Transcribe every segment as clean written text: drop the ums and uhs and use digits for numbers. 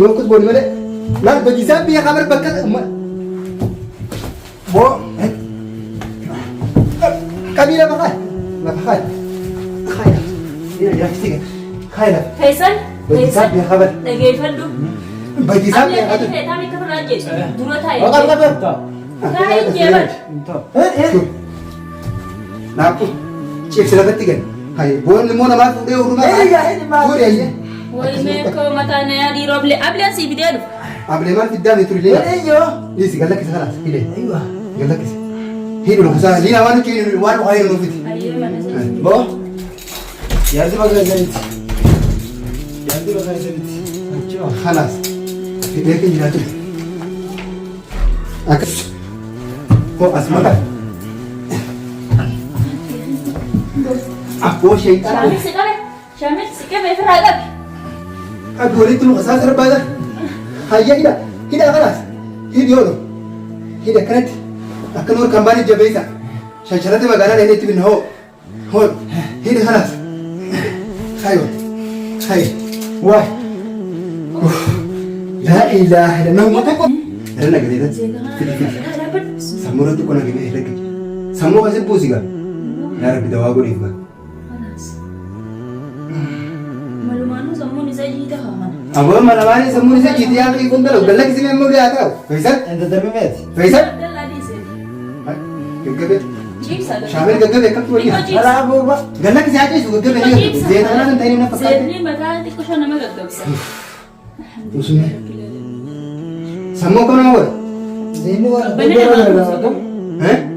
يوكس بولي ماله لا بجيسان بيا خبر بكت بو كبيرة بخال ما بخال خايلة هنا جاكسيك خايلة فيصل بجيسان بيا خبر دقيقة فندو بجيسان بيا خبر تامي كفر راجع دورة تاي وقال قبل تاي جبل ناكو شيف سلفتي هاي بون لمونا ما فودي وروما فودي هي ويمكو متى نادي روبلي قبل سي فيديو قبل ما في الدم يتري ليه ايوه ليس قال لك خلاص كده ايوه قال لك هي لو خساره لينا وانا كي وانا غير نوفيتي ايوه ما بو يا زلمه زيت يا زلمه زيت خلاص في ذلك الجهات أكس هو أسمعك أبو شيء شامل سكبه في الرقبة أقول لك لو أساس ربنا هيا هنا خلاص هي ديورو هي كانت أكنور كمباني جبيسة شجرة ما قالنا هنا تبين هو هنا خلاص خير خير واحد لا إله إلا الله متقبل أنا قليلا سمورة تكون أجمع هيك سمو كذا بوزيكا يا رب دواء قريب ما ملومانو سموني زي ده أبغى ما نباني سموني زي كذي أنا يكون ده لو قال لك زي ما مولي أتاو فيصل انت دمي مات فيصل لا دي سي كذا جيبس هذا شامل كذا كم تقولي انا ابو بقى قال لك زي عايز وكذا ليه زي أنا أنت هنا فكرت زيدني مكان تكوش أنا ما قدرت وسمي سمو كم نور زين ولا ها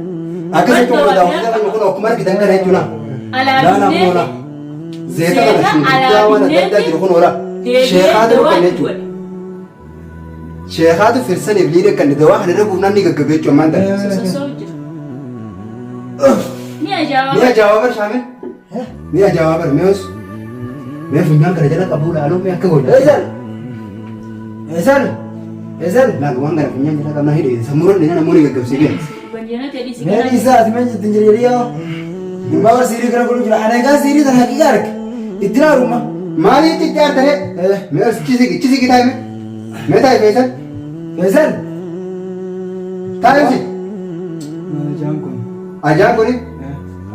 أكيد تقول ده وده يكون أكمل كده كده هيجونا لا لا مولا زيت أنا شو ولا ده يكون ورا شيخات وكنيتو شيخات في السنة بليرة كان ده واحد ربنا ناني كبيت يوم ده نيا جواب شامل نيا جواب ميوس ميوس فينا كده جالك أبو لالو ميا كقول إذن لا كمان كان فينا جالك أنا هيدا سمورة لينا نموني كبسيبين مالي ساعة من تنجريريا ما سيري كنا كل جل أنا كان سيري ترى حقيقة إدرا روما مالي تجار ترى ميوس كيسي كده مي متى فيصل فيصل تعرف شيء جانكم أجا كوني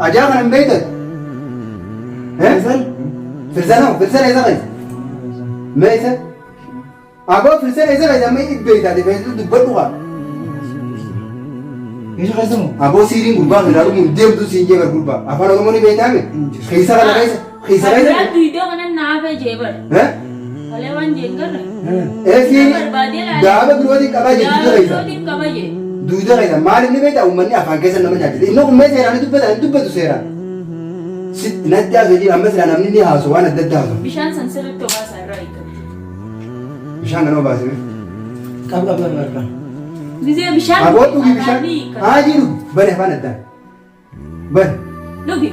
أجا كان بيتك فيصل فيصل إذا غير ما إذا أبغى فيصل إذا غير ما يبيت هذا فيصل دبلوها ايش قسمه أبغى سيرين غربا غيره موديم تو سينجي غربا أفعل أقومني بيتامي خيسا كلا خيسا أنا فيديو أنا نافع جيبر ها هلا وان جيبر إيه دابا بروتي كباجي دودا خيسا كباجي دودا خيسا ما لم نبيت أو مني أفعل كيسا نما جاكي إنه أمي سيرا ندبت سيرا ست ندى زوجي أمي سيرا نمني نيها سوانا ندى هذا بيشان سنسرت توبا سرايك مشان كانوا باسمه قبل مركا لذي بيشان أبغى تقولي مشان هاجي لو بني فانا ده بن لوكي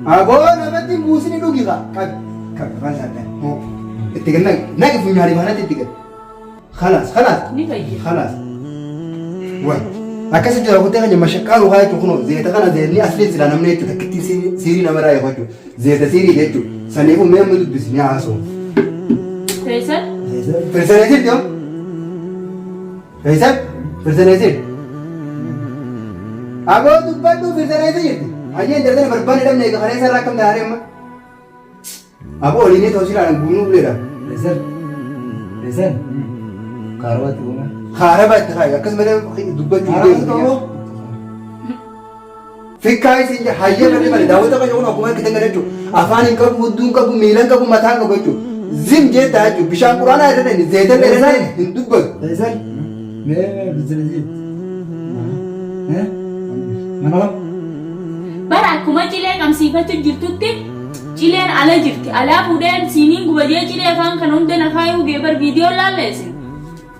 أبغى نبتي موسني لوكي كا فانا ده هو اتكلم نقف في مهاري فانا تتكلم خلاص نفيجي خلاص وين أكاسي جرا كنت أنا مشكال وهاي تكونوا زي تكنا زي ني أصلي زي أنا مني تكتي سيري نمرة يا خجو زي تسيري جيتو سنيفو مية مدود بسني عاسو فيصل فرسانيزير ديو فيصل فرسانيزير أبغى تبادو فرسانيزير أجي جردنا بربان دم نيجا خلينا سر رقم داري ما أبغى أوليني توصيل على بونو بليرا فيصل كاروات بونا خاربات تخاي أكاس مدام دبادو فكاي سينجا حيا بدي مالي داوود أبغى يقول أكو ما كتير نرجو أفان إنك مدون كابو ميلان كابو ماتان كابو جو زين جت تاجو بيشان قرانا هذا نني زيادة لنا هندوبك فيصل ما بزرزيت ها منو Barakuma cilee kamsiifatu jirtutti cileen ala jirti. Alaa fuudheen siiniin gubajee cilee afaan kan hundee nafaa yoo geebar viidiyoo laalleessin.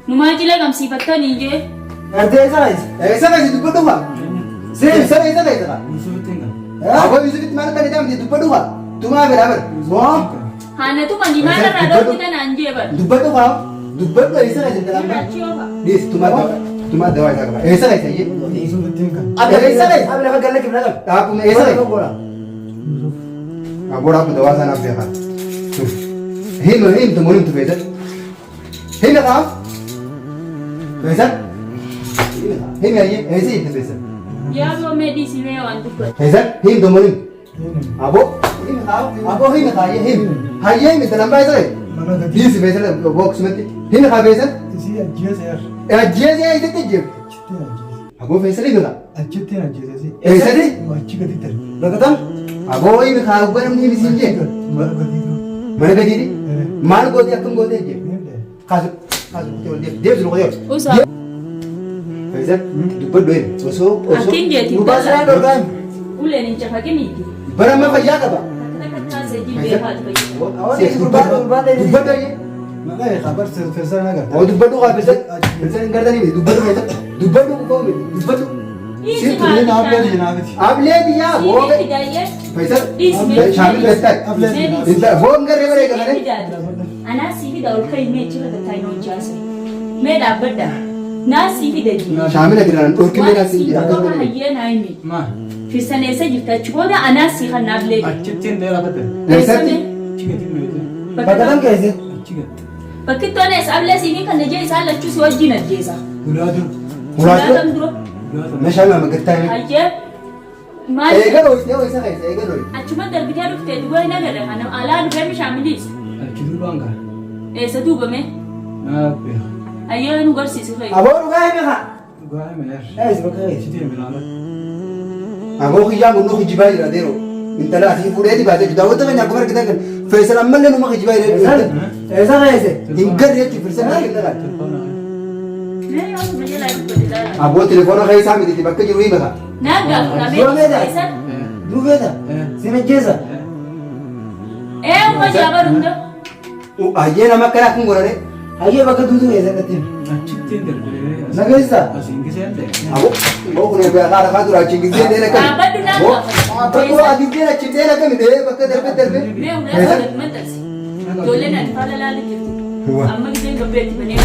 Numaa cilee kamsiifattanii jee. أردي إيش إيسا كذي دبادوها زين إيسا كذا أبغى يوسف ما نكمل دام دبادوها توما برابر واه Haanatu manjimaala irraa dhooftan aan jeebar. دبادو إيسا كذي تلام ديس توما دوا إيسا كذا إيسا كذي إيسا كذي أبي أقول لك بنادم أبغى إيسا كذي أبغى دوا سانا فيها هيم تمونين تفيزل هيم قام فيزل هيم هي زي تفيزل يا بو ميدي سيمي وان تبر فيزل هيم تمونين أبو هيم قام أبو هيم قاية هيم هاي هيم تنام بايزل ديس فيزل بوكس متي هيم قام فيزل أجيز يا إذا تجيب أبو فيزل هيم قام فيزل بكتم أبو هيم قام برم هيم سينجي mana gadi mal godi akam godi aja kasu dia suruh kau usah Faizal duper doin oso akin jadi Mubasra dorkan. ulen ni cakap ni barang apa kerja apa kata seji behat Awak ni kurban dari. duper doin Makanya kabar Faisal naga. oh duper doin apa Faizal Faizal enggak ada ni duper doin duper doin kau duper doin ini Ini nak beli ni nak beli. आप ले दिया वो hidayah Faizal इसमें शामिल रहता है इतना वो अंगर रेवरेगा ना أنا سيفي داول كاي ميتشي هذا تاينو جاسي ميدا بدا ناسي في دجي शामिल है किरण और कितने ना सी وما هي نايمي Ma, في سنة سجفتا تشودا أنا سيخا نابلي achitin dia apa tu? ऐसा Chikin itu. Bagaimana कैसे? Chikin. بكتو أنا أسأل سيفي كان نجي سأل لتشوس وجينا جيسا Uladu. मुलाज़िम تم درو मैं शामिल मैं करता है هيا ما ऐसा रोज नहीं वैसा कैसे ऐसा रोज أشوف دربي هذا في تدوي نقدر أنا على دربي شامليس Achitu bangga. سدوبة مه Apa? هيا نقول سيسي خير Abang rugai ni kah? Gua mer. Sebagai. Chitin bilang. أبو خيام ونو خجباي راديرو أنت لا أخي فوري دي بعد جداو تبغى نعبر كده كده فيصل أمل لنا ما خجباي Faisal. Faisal कैसे? إنكر يا كيف فيصل ما كده لا يا أخي مجال أيوة بدي أبو تليفونه خايس عم يدي بكة جروي بقى نقدر Dua نعمل meter. سيسا Dua meter. Sini jasa. إيه وما جابر عنده أجينا ما كنا كم قرره Aje bakat dulu ya zakatin. Achitin dia. Nagisa. Asing kisah dia. أبو ما هو نبي أخار أخار ترى أشين كذي ده لكن أبدو نعم. أبو أدي ده أشين ده لكن ده بكة دربة دربة ما هو نفس المدرسة دولنا نفعل لا لكتير هو. أما كده قبل تبني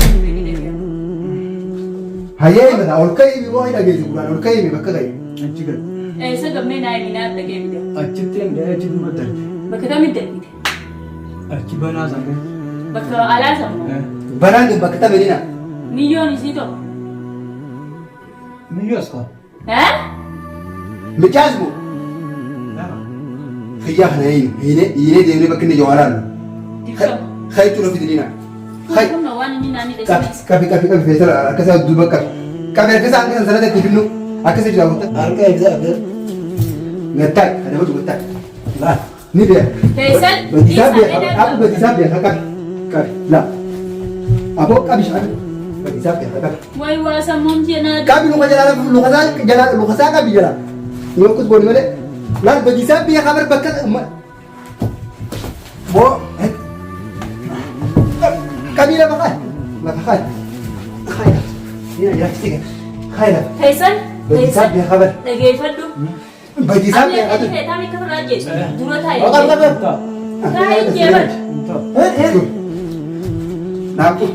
هيا مثلا أول كاي بيوه إلى جيزو قران أول كاي بكة جاي Chikin. إيه سقبنا ناي بنا تجيب ده Achitin dia chitu betul. بكده مدرب Achibana sangat. بكده على سمو بران بكة مدينة مليون يزيدو Milios kau. ها مجازمو خيا خناين هنا ديني بكني جواران دكتور خاي تروح في دينا خاي كم نوان إني ناني كافي دسمس كافي كافي كافي فيصل أكسر دوبك كافي أكسر أنك سنة تكلمنو أكسر جواب Harga bisa ber. نتاي هذا هو نتاي Lah. نبي فيصل بديساب يا أبو بديساب يا كافي كافي لا أبو كافي شايف بديساب يا كافي واي واسا ممكن كافي لو خجلا لو خزان جلا لو خزان كافي جلا يوم كنت بقول ماله لا بديساب يا خبر بكر بو كافي لا بقى لا بقى خير هنا جالس تيجي خير فيصل بديساب يا خبر دقيقة فدو بديساب يا أمي خبر أنت تامي كفر راجع دورة هاي Bakal bakal. هاي جبل Naku,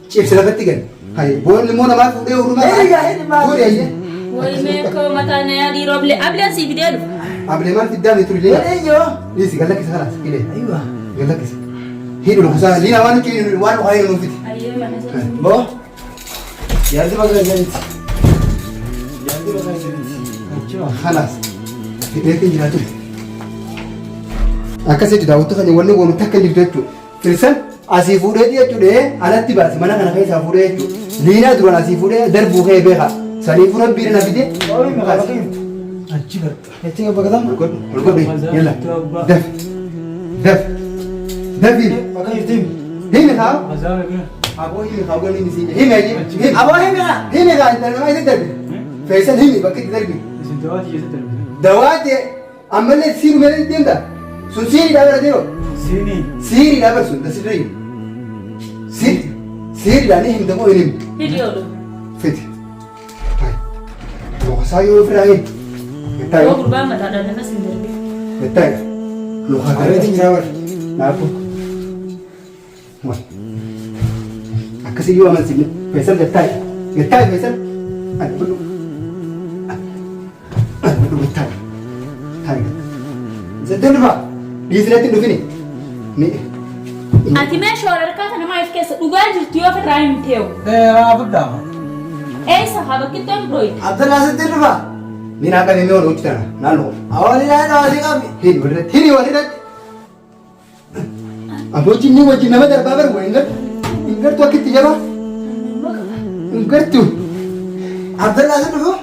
chief sila katigan. Hay, buwan mo naman kung di uruma. Eh, gahin ma. Turi ay. واي ميكو متى نادي روبلي قبل سي فيديو Able man tidam ituri le. Eh yo. Ni si galak sa halas. Ile. Aywa. Galak sa. Hidu lo sa lina wan ki wan hay no fit. أيوة ما نزل Bo. Yardım bakal jadi. Yardım bakal jadi. Halas. Ile kin jira tu. Akase tu dawtu kan wani wonu takkan jirtu tu. Kirsan asii fuudhee jechuudha alatti baase mana kana keessaa fuudhee jechuudha liinaa duraan asii fuudhee darbuu kee beeka sanii fuudhan biira na fide Oh, ini bakal bakal. Achi ber. Itu apa kata? olgodhe yalla daf daf dafiin Bakal itu. himi haa Azar ke? aboo himi haa goonni misiin himi aje Abang ini kan? himi haa inta namaa isa darbi feesan himi bakka itti darbi Isin dawat je setel. dawaate ammallee siiru meelee deemta sun siirii dhaabara deema Sini. siirii dhaabara sun dasirrii siirii dhaanii himtamoo hin himu فيديو fiti hai lokasaa yoo ofirraa hin mettaay هو قربان متى ده نفس الدربي mettaay lokaa gareetiin jiraa bar naafu wal akkasii yoo amansiifne feesal mettaay feesal ani fudhu mettaay taay Sedih pak. dhiisinatti hin dhufini ni Ati meeshaa walharkaa nama if keessa dhugaa jirtu yoo ofirraa hin ta'u. Abddaa. Eessa haa bakki itti dhooyte? Abdanaasitti dhufa. Ni naa qabee mee ooluu tana naannoo. Awwaalii naannoo walii qabi. Hini walirratti. Abootiin ni wajjin nama darbaa baru hin gartu akkitti jabaa. Hin gartu. Abdanaasitti dhufu.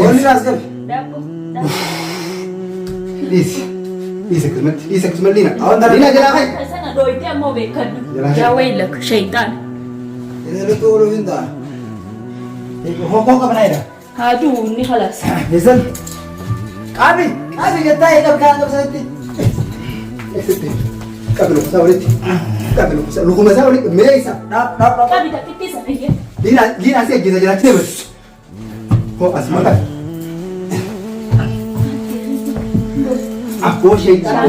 Walii naas qabi. Daabbo. Dhiisa akkasumatti liina. Liina jalaa fa'i. Sana dhooyte ammoo beekadhu. Jalaa. Yaa waylaka shaytaan. Ilaaluu ooluu hin ta'a. Hokkoo qabnaayidha. Haa du'u inni halas. Nisan. Qabi jettaa eegab kaan qabsatti. Qabi lukusaa walitti. Qabi lukusaa lukumasaa walitti mee isa. Dhaab. Qabi takkitti sana iyya. Liina asii ajjeesa jiraachuu deematu. Hoo asuma qabi. Akkoo shayxana.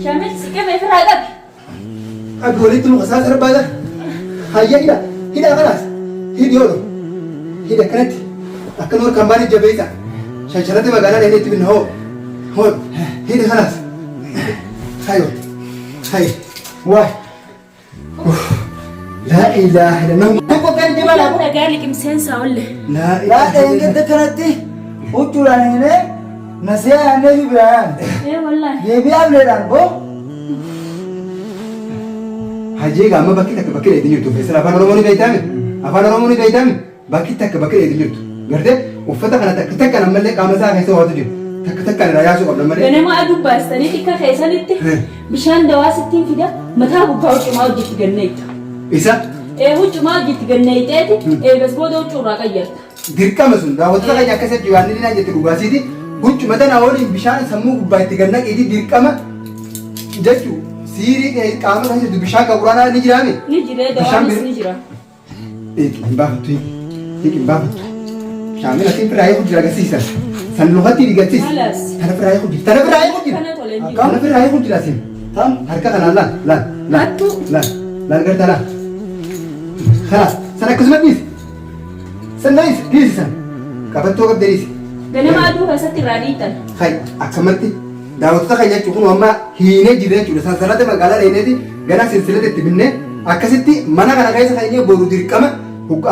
Shaamisi siqame ofirraa qabi. Qabi walitti lukusaa sarbaata. Hayya hidha kanaas. Hidhi yoodho. Hidha kanatti. Akka noor kan baani jabeessa. Shansharratti magaalaa dheedhee itti binna hoo. Hoo hidhi kanaas. Hayo. Hay. Waay. Laa ilaaha illallah. Tokko kan jabala. Dhagaa liqimseensaa olle. Laa Laata eeggatti kanatti huccuudhaan hinee nasee aannee fi biraan Wallaahi. deebii ableedhaan boo hajii gaama bakki takka bakki dheedhii jirtu. Feesal afaan Oromoo ni beeytame. Afaan Oromoo ni beeytame. Bakki takka bakki dheedhii jirtu. Gartee uffata kana takka takka nammallee qaama isaa keessa ho'atu jiru. Takka takka irraa yaasuu qabna malee. Ganama aduu baastanii xiqqaa keessanitti bishaan dawaa sittiin fida mataa gubbaa huccumaa hojjetti ganneetta. Isa Huccumaa hojjetti ganneetteeti eegas booda huccuurraa qayyarta. dirqama sun daawwattoota keenya akkasatti waan inni naan jette dhugaasiiti. Huccuma tana waliin bishaan sammuu gubbaa itti gannaqiiti dirqama jechuu siirii qaama kan jirtu bishaan qaburaan ni jiraame. Ni jiree dawaanis ni jira. Hin baafattu hin baafattu. Shaamila siin firaa eeguutu jira agarsiisan. San lukatti dhigachiis. Malas. Tana firaa eeguutu jira. Tana firaa eeguutu jira. Kana tolee jiru. Tana firaa eeguutu jira siin. tam Harka kanaan laal. Hattuu. Laal garta laal. Kanaas san akkasuma dhiisi. San dhiisi san. Qabattoo qabdee dhiisi. Ganama aduu keessatti irraa dhiitan. Hay akkamatti daawwattoota keenya jechuun kun amma hiinee jirre jechuudha. Sansalata magaalaa dheeneeti ganaa silsilata itti binnee akkasitti mana kana keessa keenyee boru dirqama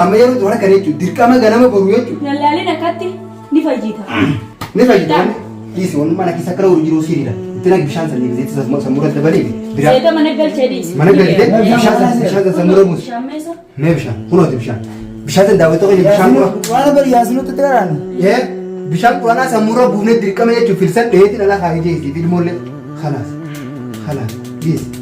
amma yeroo toora kana jechuudha. Dirqama ganama boru jechuudha. Lallaaleen akkatti ni fayyita. Ni fayyada. Dhiisi waan mana keessa akka jiru jiruu siiriidha. Itti naqi bishaan sanii gazeetti sammuu dabalee biraa. Seeta mana galchee dhiisi. Mana galchee bishaan sammuu rabuus. Bishaan meesa. Nee bishaan kunooti bishaan. Bishaan san daawwattoota keenya bishaan qura. waan bari yaasinutti xiqqaadhaan Bishaan quraanaa sammuu rabuufnee dirqama jechuudha. Filsan dheetiin alaa kaayee jeesii filmoollee. Khalaas. Dhiisi.